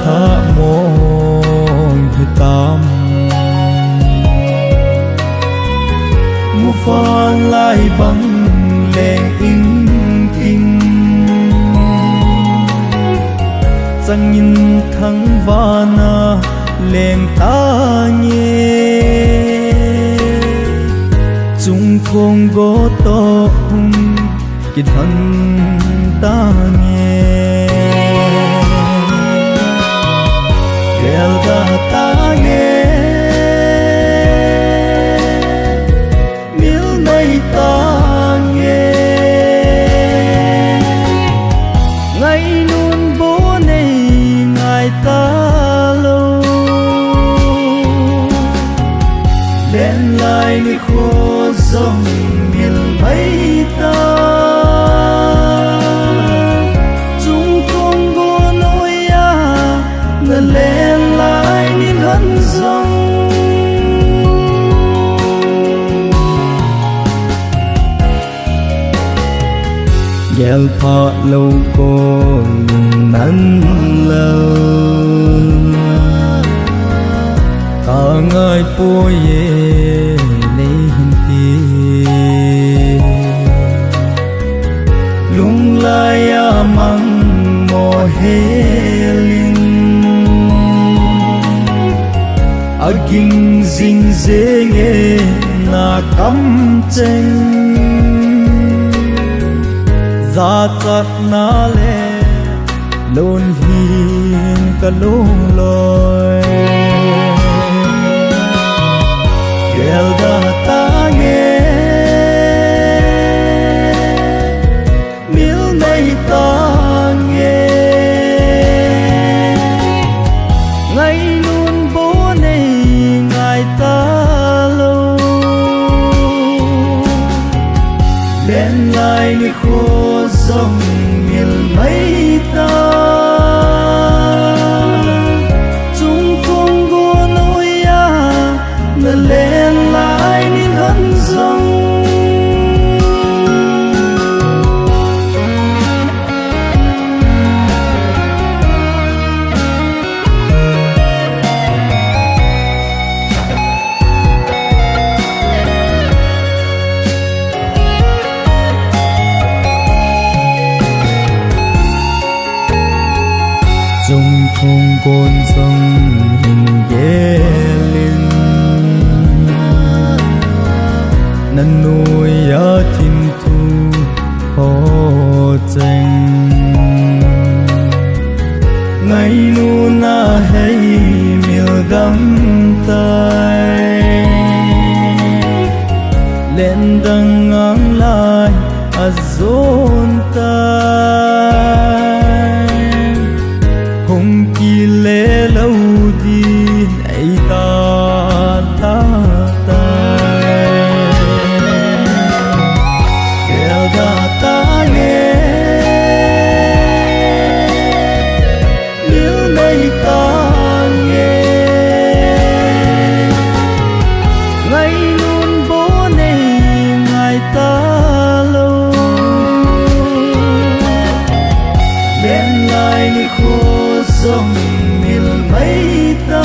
tha mong hi tam mu phan lai bang leng in kinh chẳng nhìn thăng vana leng ta nghe chung không go to kid han ta nghe gel da ta nghe mil nay ta nghe ngày nun bố này ngài ta lâu lên lại ni khô dòng miền mấy ta chúng không có nỗi ngân lên lại ni hân dòng gel pha lâu cô năn lâu cả ngày bôi lung lai mang mo helin aging zing zenge na kam cheng za chat na le lon hin ka lung loi gel da ta nghe ta nghe ngày luôn bố này ngài ta lâu lên lại ni khô dòng miền mấy ta chúng không có nỗi ngân lên lại ni hân dòng trong không con sông hình ghé lên năn nuôi ở thiên thu ho tranh ngày nu na hay miêu đắm tay lên đằng ngang lại azon tay hùng kỳ lệ lâu đi ấy ta ta kêu ta ta nghe nếu nay ta nghe ngày luôn bố này ngài ta lâu bên lại ni khô dòng miền mấy ta